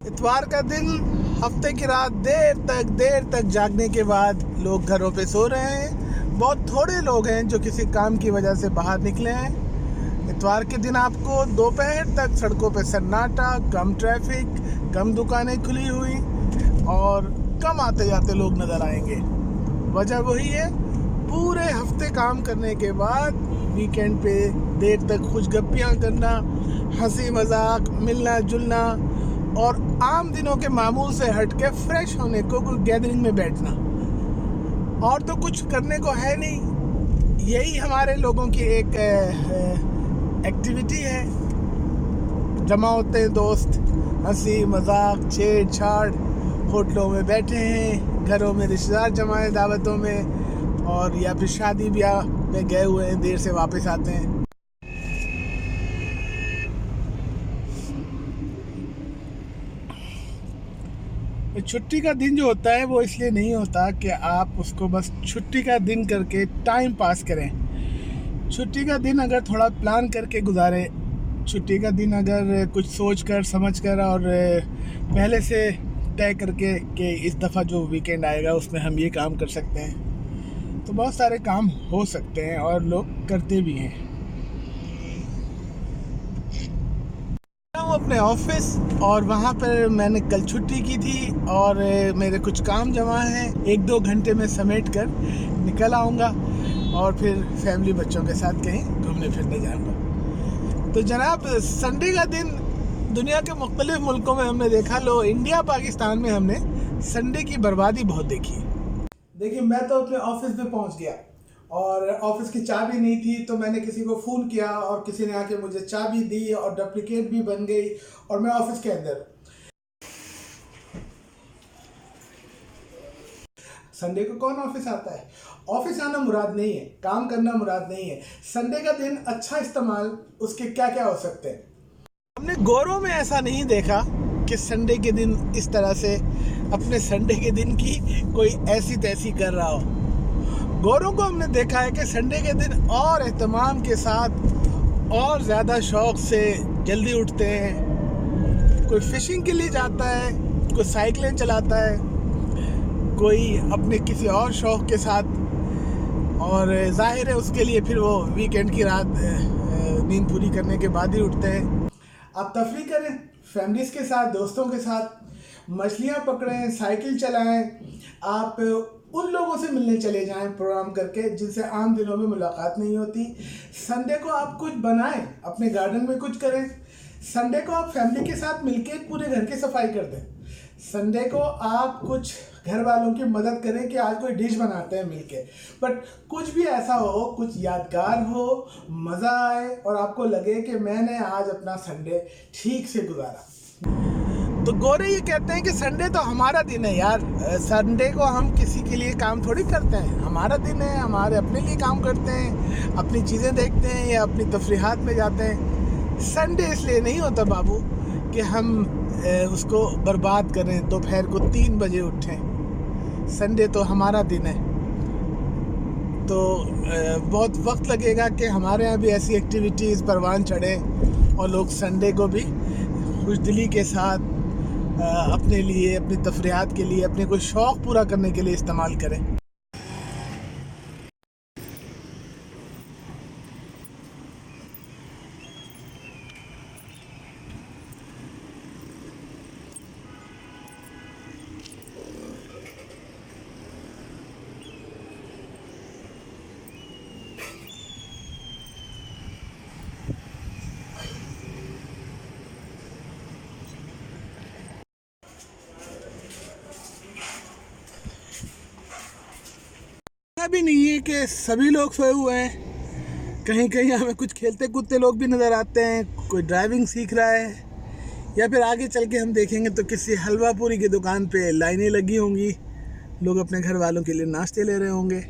इतवार का दिन, हफ्ते की रात देर तक जागने के बाद लोग घरों पे सो रहे हैं। बहुत थोड़े लोग हैं जो किसी काम की वजह से बाहर निकले हैं। इतवार के दिन आपको दोपहर तक सड़कों पे सन्नाटा, कम ट्रैफिक, कम दुकानें खुली हुई और कम आते जाते लोग नज़र आएंगे। वजह वही है, पूरे हफ्ते काम करने के बाद वीकेंड पे देर तक खुशगप्पियाँ करना, हंसी मजाक, मिलना जुलना और आम दिनों के मामूल से हटके फ्रेश होने को कोई गैदरिंग में बैठना। और तो कुछ करने को है नहीं। यही हमारे लोगों की एक एक्टिविटी है। जमा होते हैं दोस्त, हंसी मजाक, छेड़छाड़, होटलों में बैठे हैं, घरों में रिश्तेदार जमा है दावतों में, और या फिर शादी ब्याह में गए हुए हैं, देर से वापस आते हैं। छुट्टी का दिन जो होता है वो इसलिए नहीं होता कि आप उसको बस छुट्टी का दिन करके टाइम पास करें। छुट्टी का दिन अगर थोड़ा प्लान करके गुजारें, छुट्टी का दिन अगर कुछ सोच कर समझ कर और पहले से तय करके कि इस दफ़ा जो वीकेंड आएगा उसमें हम ये काम कर सकते हैं, तो बहुत सारे काम हो सकते हैं और लोग करते भी हैं। अपने ऑफिस, और वहाँ पर मैंने कल छुट्टी की थी और मेरे कुछ काम जमा हैं, 1-2 घंटे में समेट कर निकल आऊँगा और फिर फैमिली बच्चों के साथ कहीं घूमने फिरने जाऊँगा। तो जनाब, संडे का दिन दुनिया के मुख्तलिफ मुल्कों में हमने देखा, लो इंडिया पाकिस्तान में हमने संडे की बर्बादी बहुत देखी। देखिए, मैं तो अपने ऑफिस में पहुँच गया और ऑफिस की चाबी नहीं थी, तो मैंने किसी को फ़ोन किया और किसी ने आके मुझे चाबी दी और डुप्लीकेट भी बन गई और मैं ऑफिस के अंदर। संडे को कौन ऑफिस आता है? ऑफिस आना मुराद नहीं है, काम करना मुराद नहीं है। संडे का दिन अच्छा इस्तेमाल उसके क्या क्या हो सकते हैं। हमने गोरों में ऐसा नहीं देखा कि संडे के दिन इस तरह से अपने संडे के दिन की कोई ऐसी तैसी कर रहा हो। गोरों को हमने देखा है कि संडे के दिन और एहतमाम के साथ और ज़्यादा शौक़ से जल्दी उठते हैं। कोई फिशिंग के लिए जाता है, कोई साइकिलें चलाता है, कोई अपने किसी और शौक़ के साथ, और जाहिर है उसके लिए फिर वो वीकेंड की रात नींद पूरी करने के बाद ही उठते हैं। आप तफरी करें फैमिलीज़ के साथ, दोस्तों के साथ, मछलियाँ पकड़ें, साइकिल चलाएं, आप उन लोगों से मिलने चले जाएं प्रोग्राम करके जिनसे आम दिनों में मुलाकात नहीं होती। संडे को आप कुछ बनाएं, अपने गार्डन में कुछ करें। संडे को आप फैमिली के साथ मिलके पूरे घर की सफाई कर दें। संडे को आप कुछ घर वालों की मदद करें कि आज कोई डिश बनाते हैं मिलके। बट कुछ भी ऐसा हो, कुछ यादगार हो, मज़ा आए और आपको लगे कि मैंने आज अपना संडे ठीक से गुजारा। तो गोरे ये कहते हैं कि संडे तो हमारा दिन है यार। संडे को हम किसी के लिए काम थोड़ी करते हैं, हमारा दिन है, हमारे अपने लिए काम करते हैं, अपनी चीज़ें देखते हैं या अपनी तफरीहात में जाते हैं। संडे इसलिए नहीं होता बाबू कि हम उसको बर्बाद करें, दोपहर को 3 बजे उठें। संडे तो हमारा दिन है। तो बहुत वक्त लगेगा कि हमारे यहाँ भी ऐसी एक्टिविटीज़ परवान चढ़े और लोग संडे को भी खुशदिली के साथ अपने लिए, अपनी तफरीहात के लिए, अपने कोई शौक़ पूरा करने के लिए इस्तेमाल करें। भी नहीं है कि सभी लोग सोए हुए हैं। कहीं कहीं हमें कुछ खेलते कूदते लोग भी नज़र आते हैं, कोई ड्राइविंग सीख रहा है, या फिर आगे चल के हम देखेंगे तो किसी हलवा पूरी की दुकान पे लाइनें लगी होंगी, लोग अपने घर वालों के लिए नाश्ते ले रहे होंगे।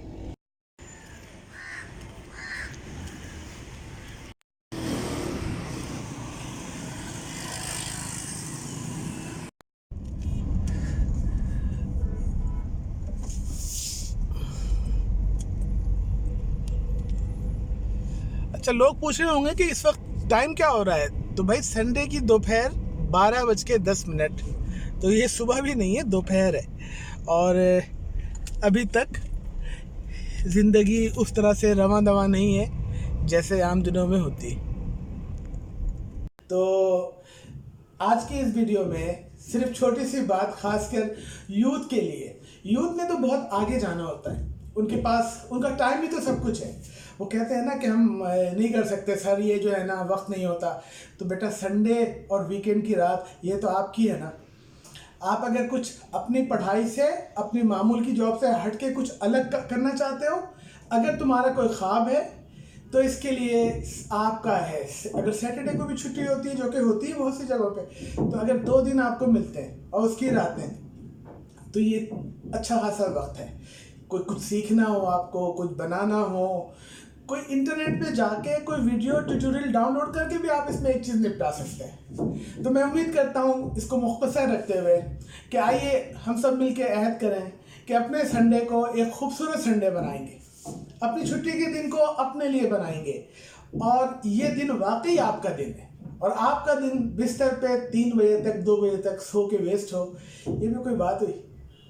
अच्छा, लोग पूछ रहे होंगे कि इस वक्त टाइम क्या हो रहा है। तो भाई संडे की दोपहर 12:10। तो ये सुबह भी नहीं है, दोपहर है, और अभी तक ज़िंदगी उस तरह से रवां दवां नहीं है जैसे आम दिनों में होती। तो आज की इस वीडियो में सिर्फ छोटी सी बात, खासकर यूथ के लिए। यूथ ने तो बहुत आगे जाना होता है, उनके पास उनका टाइम ही तो सब कुछ है। वो कहते हैं ना कि हम नहीं कर सकते सर, ये जो है ना वक्त नहीं होता। तो बेटा, संडे और वीकेंड की रात ये तो आपकी है ना। आप अगर कुछ अपनी पढ़ाई से, अपनी मामूल की जॉब से हट के कुछ अलग करना चाहते हो, अगर तुम्हारा कोई ख्वाब है, तो इसके लिए आपका है। अगर सैटरडे को भी छुट्टी होती है, जो कि होती है बहुत सी जगहों पे, तो अगर 2 दिन आपको मिलते हैं और उसकी रातें, तो ये अच्छा खासा वक्त है। कोई कुछ सीखना हो, आपको कुछ बनाना हो, कोई इंटरनेट पे जाके कोई वीडियो ट्यूटोरियल डाउनलोड करके भी आप इसमें एक चीज़ निपटा सकते हैं। तो मैं उम्मीद करता हूँ इसको मुख्तसर रखते हुए कि आइए हम सब मिलके अहद करें कि अपने संडे को एक खूबसूरत संडे बनाएंगे, अपनी छुट्टी के दिन को अपने लिए बनाएंगे, और ये दिन वाकई आपका दिन है। और आपका दिन बिस्तर पे 3 बजे तक, 2 बजे तक सो के वेस्ट हो, ये भी कोई बात हुई?